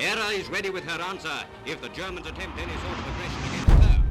Era is ready with her answer if the Germans attempt any sort of aggression against her.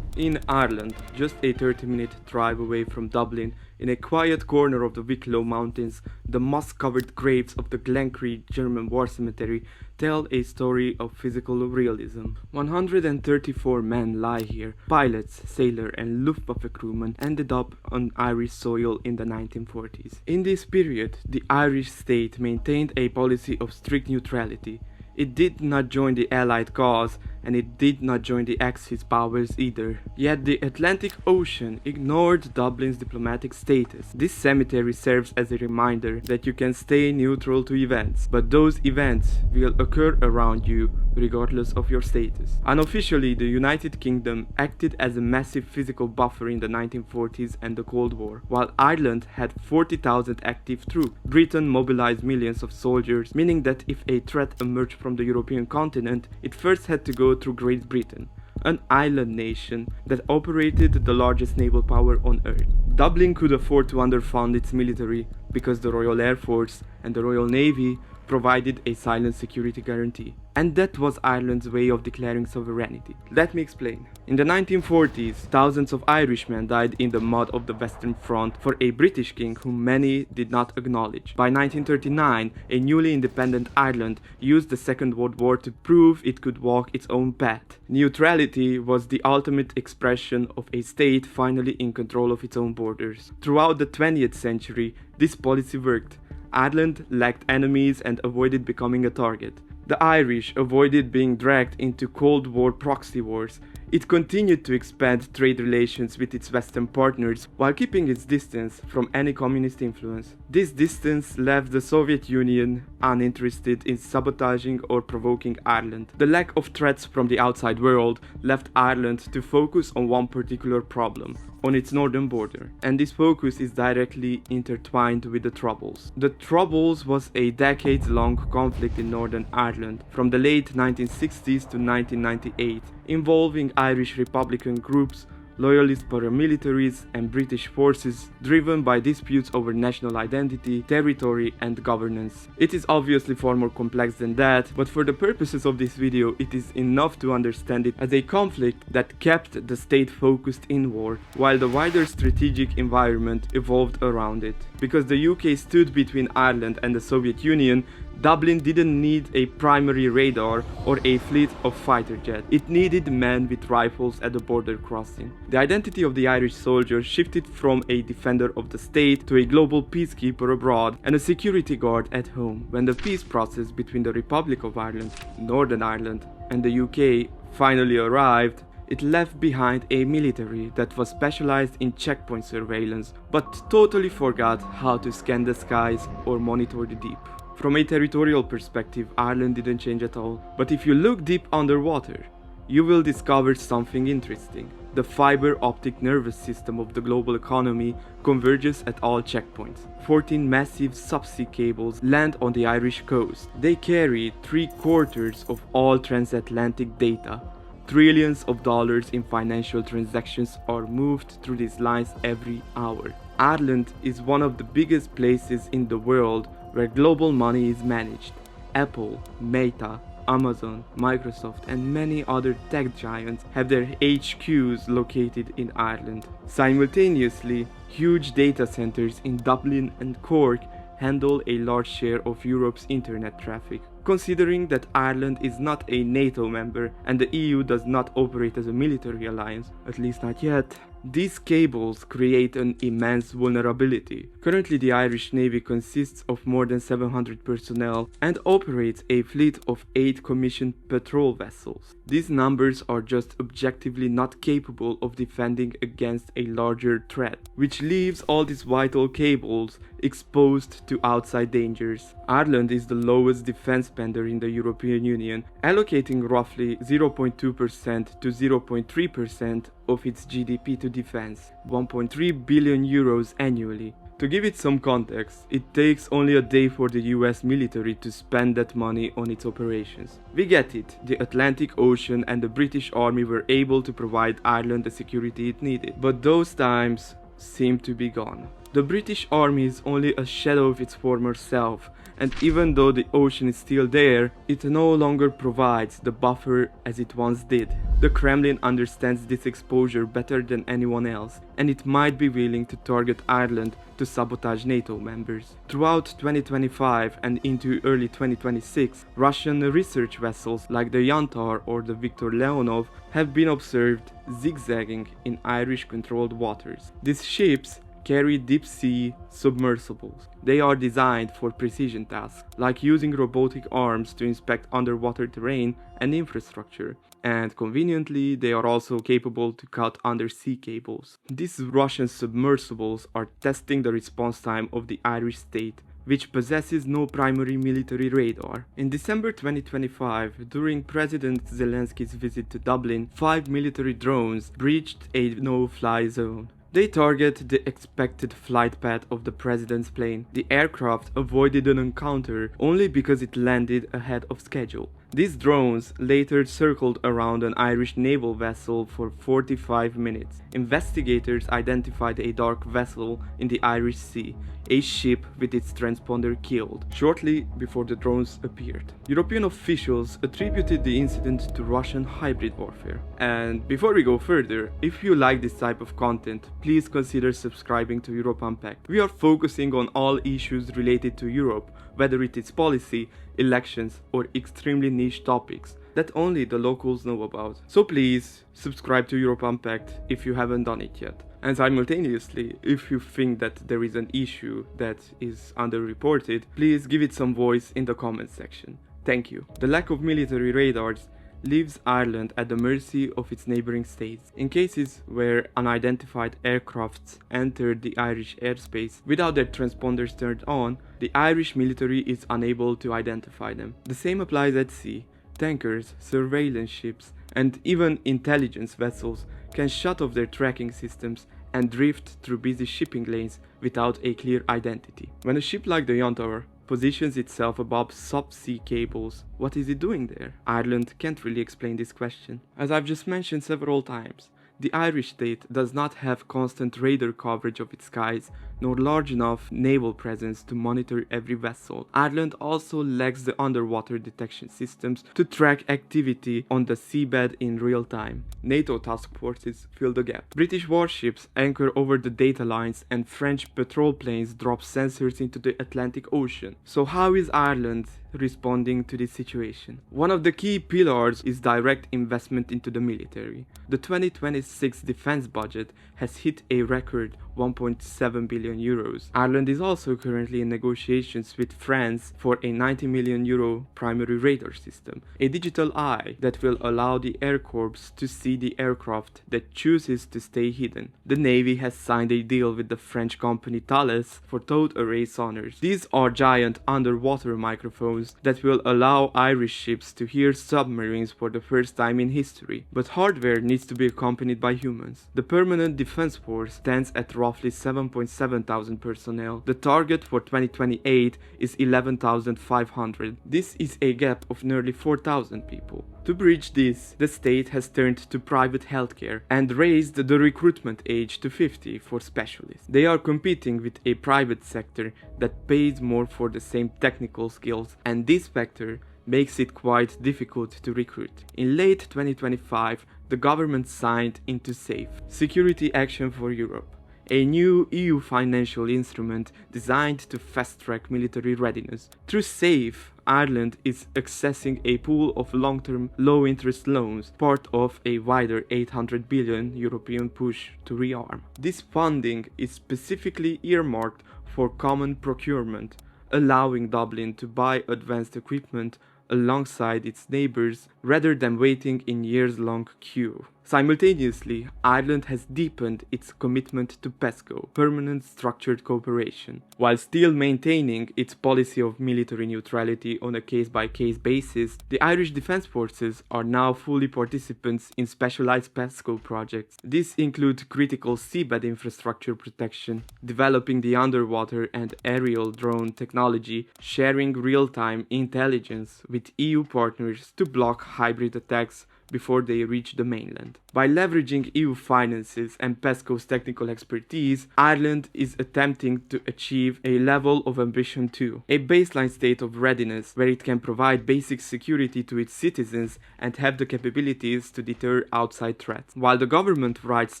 In Ireland, just a 30-minute drive away from Dublin, in a quiet corner of the Wicklow Mountains, the moss-covered graves of the Glencree German War Cemetery tell a story of physical realism. 134 men lie here. Pilots, sailors, and Luftwaffe crewmen ended up on Irish soil in the 1940s. In this period, the Irish state maintained a policy of strict neutrality. It did not join the Allied cause, and it did not join the Axis powers either. Yet the Atlantic Ocean ignored Dublin's diplomatic status. This cemetery serves as a reminder that you can stay neutral to events, but those events will occur around you regardless of your status. Unofficially, the United Kingdom acted as a massive physical buffer in the 1940s and the Cold War. While Ireland had 40,000 active troops, Britain mobilized millions of soldiers, meaning that if a threat emerged from the European continent, it first had to go through Great Britain, an island nation that operated the largest naval power on Earth. Dublin could afford to underfund its military because the Royal Air Force and the Royal Navy provided a silent security guarantee. And that was Ireland's way of declaring sovereignty. Let me explain. In the 1940s, thousands of Irishmen died in the mud of the Western Front for a British king whom many did not acknowledge. By 1939, a newly independent Ireland used the Second World War to prove it could walk its own path. Neutrality was the ultimate expression of a state finally in control of its own borders. Throughout the 20th century, this policy worked. Ireland lacked enemies and avoided becoming a target. The Irish avoided being dragged into Cold War proxy wars. It continued to expand trade relations with its Western partners while keeping its distance from any communist influence. This distance left the Soviet Union uninterested in sabotaging or provoking Ireland. The lack of threats from the outside world left Ireland to focus on one particular problem, on its northern border, and this focus is directly intertwined with the Troubles. The Troubles was a decades-long conflict in Northern Ireland from the late 1960s to 1998, involving Irish Republican groups, loyalist paramilitaries, and British forces driven by disputes over national identity, territory, and governance. It is obviously far more complex than that, but for the purposes of this video, it is enough to understand it as a conflict that kept the state focused inward, while the wider strategic environment evolved around it. Because the UK stood between Ireland and the Soviet Union, Dublin didn't need a primary radar or a fleet of fighter jets. It needed men with rifles at the border crossing. The identity of the Irish soldier shifted from a defender of the state to a global peacekeeper abroad and a security guard at home. When the peace process between the Republic of Ireland, Northern Ireland, and the UK finally arrived, it left behind a military that was specialized in checkpoint surveillance, but totally forgot how to scan the skies or monitor the deep. From a territorial perspective, Ireland didn't change at all. But if you look deep underwater, you will discover something interesting. The fiber optic nervous system of the global economy converges at all checkpoints. 14 massive subsea cables land on the Irish coast. They carry 3/4 of all transatlantic data. Trillions of dollars in financial transactions are moved through these lines every hour. Ireland is one of the biggest places in the world where global money is managed. Apple, Meta, Amazon, Microsoft, and many other tech giants have their HQs located in Ireland. Simultaneously, huge data centers in Dublin and Cork handle a large share of Europe's internet traffic. Considering that Ireland is not a NATO member and the EU does not operate as a military alliance, at least not yet, these cables create an immense vulnerability. Currently, the Irish Navy consists of more than 700 personnel and operates a fleet of 8 commissioned patrol vessels. These numbers are just objectively not capable of defending against a larger threat, which leaves all these vital cables exposed to outside dangers. Ireland is the lowest defense spender in the European Union, allocating roughly 0.2% to 0.3% of its GDP to defense, 1.3 billion euros annually. To give it some context, it takes only a day for the US military to spend that money on its operations. We get it, the Atlantic Ocean and the British Army were able to provide Ireland the security it needed, but those times seem to be gone. The British Army is only a shadow of its former self, And even though the ocean is still there, it no longer provides the buffer as it once did. The Kremlin understands this exposure better than anyone else, and it might be willing to target Ireland to sabotage NATO members. Throughout 2025 and into early 2026, Russian research vessels like the Yantar or the Viktor Leonov have been observed zigzagging in Irish-controlled waters. These ships carry deep-sea submersibles. They are designed for precision tasks, like using robotic arms to inspect underwater terrain and infrastructure, and conveniently, they are also capable to cut undersea cables. These Russian submersibles are testing the response time of the Irish state, which possesses no primary military radar. In December 2025, during President Zelensky's visit to Dublin, 5 military drones breached a no-fly zone. They target the expected flight path of the president's plane. The aircraft avoided an encounter only because it landed ahead of schedule. These drones later circled around an Irish naval vessel for 45 minutes. Investigators identified a dark vessel in the Irish Sea, a ship with its transponder killed, shortly before the drones appeared. European officials attributed the incident to Russian hybrid warfare. And before we go further, if you like this type of content, please consider subscribing to Europe Unpacked. We are focusing on all issues related to Europe, whether it is policy, elections, or extremely niche topics that only the locals know about. So please subscribe to Europe Unpacked if you haven't done it yet. And simultaneously, if you think that there is an issue that is underreported, please give it some voice in the comment section. Thank you. The lack of military radars leaves Ireland at the mercy of its neighbouring states. In cases where unidentified aircrafts enter the Irish airspace without their transponders turned on, the Irish military is unable to identify them. The same applies at sea. Tankers, surveillance ships, and even intelligence vessels can shut off their tracking systems and drift through busy shipping lanes without a clear identity. When a ship like the Yantar positions itself above subsea cables, what is it doing there? Ireland can't really explain this question. As I've just mentioned several times, the Irish state does not have constant radar coverage of its skies, nor large enough naval presence to monitor every vessel. Ireland also lacks the underwater detection systems to track activity on the seabed in real time. NATO task forces fill the gap. British warships anchor over the data lines and French patrol planes drop sensors into the Atlantic Ocean. So how is Ireland responding to this situation? One of the key pillars is direct investment into the military. The 2026 defense budget has hit a record 1.7 billion euros. Ireland is also currently in negotiations with France for a 90 million euro primary radar system, a digital eye that will allow the Air Corps to see the aircraft that chooses to stay hidden. The Navy has signed a deal with the French company Thales for towed array sonars. These are giant underwater microphones that will allow Irish ships to hear submarines for the first time in history. But hardware needs to be accompanied by humans. The Permanent Defense Force stands at roughly 7.7 thousand personnel. The target for 2028 is 11,500. This is a gap of nearly 4,000 people. To bridge this, the state has turned to private healthcare and raised the recruitment age to 50 for specialists. They are competing with a private sector that pays more for the same technical skills, and this factor makes it quite difficult to recruit. In late 2025, the government signed into SAFE, Security Action for Europe, a new EU financial instrument designed to fast-track military readiness. Through SAFE, Ireland is accessing a pool of long-term, low-interest loans, part of a wider 800 billion European push to rearm. This funding is specifically earmarked for common procurement, allowing Dublin to buy advanced equipment alongside its neighbours rather than waiting in years-long queue. Simultaneously, Ireland has deepened its commitment to PESCO, Permanent Structured Cooperation, while still maintaining its policy of military neutrality on a case-by-case basis. The Irish Defence Forces are now fully participants in specialised PESCO projects. These include critical seabed infrastructure protection, developing the underwater and aerial drone technology, sharing real-time intelligence with EU partners to block hybrid attacks before they reach the mainland. By leveraging EU finances and PESCO's technical expertise, Ireland is attempting to achieve a level of ambition too, a baseline state of readiness where it can provide basic security to its citizens and have the capabilities to deter outside threats. While the government writes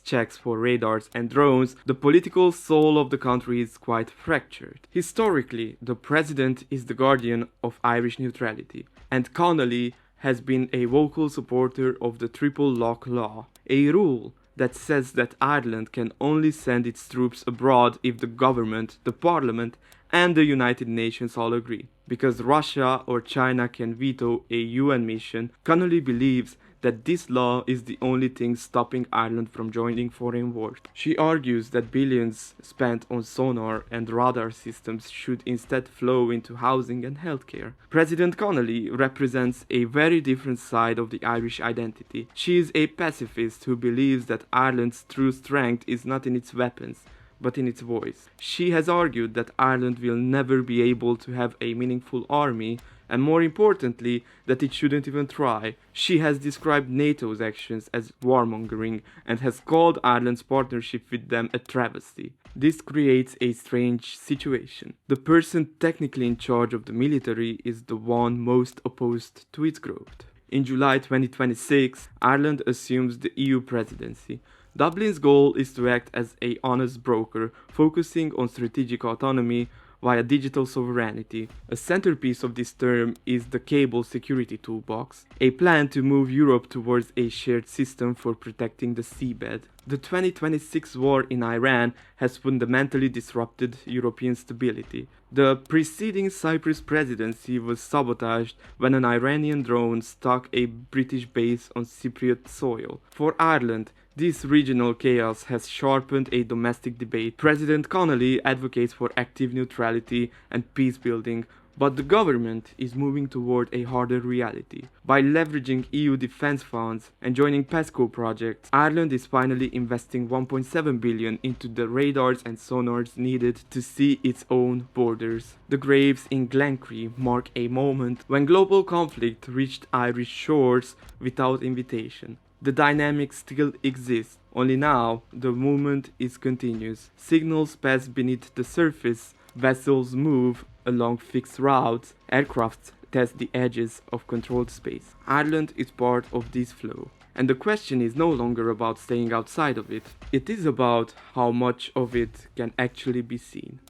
checks for radars and drones, the political soul of the country is quite fractured. Historically, the president is the guardian of Irish neutrality, and Connolly has been a vocal supporter of the triple lock law, a rule that says that Ireland can only send its troops abroad if the government, the parliament, and the United Nations all agree. Because Russia or China can veto a UN mission, Connolly believes that this law is the only thing stopping Ireland from joining foreign wars. She argues that billions spent on sonar and radar systems should instead flow into housing and healthcare. President Connolly represents a very different side of the Irish identity. She is a pacifist who believes that Ireland's true strength is not in its weapons, but in its voice. She has argued that Ireland will never be able to have a meaningful army, and more importantly, that it shouldn't even try. She has described NATO's actions as warmongering and has called Ireland's partnership with them a travesty. This creates a strange situation. The person technically in charge of the military is the one most opposed to its growth. In July 2026, Ireland assumes the EU presidency. Dublin's goal is to act as an honest broker, focusing on strategic autonomy via digital sovereignty. A centerpiece of this term is the Cable Security Toolbox, a plan to move Europe towards a shared system for protecting the seabed. The 2026 war in Iran has fundamentally disrupted European stability. The preceding Cyprus presidency was sabotaged when an Iranian drone struck a British base on Cypriot soil. For Ireland, this regional chaos has sharpened a domestic debate. President Connolly advocates for active neutrality and peace building, but the government is moving toward a harder reality. By leveraging EU defense funds and joining PESCO projects, Ireland is finally investing 1.7 billion into the radars and sonars needed to see its own borders. The graves in Glencree mark a moment when global conflict reached Irish shores without invitation. The dynamic still exists, only now the movement is continuous. Signals pass beneath the surface, vessels move along fixed routes, aircrafts test the edges of controlled space. Ireland is part of this flow, and the question is no longer about staying outside of it. It is about how much of it can actually be seen.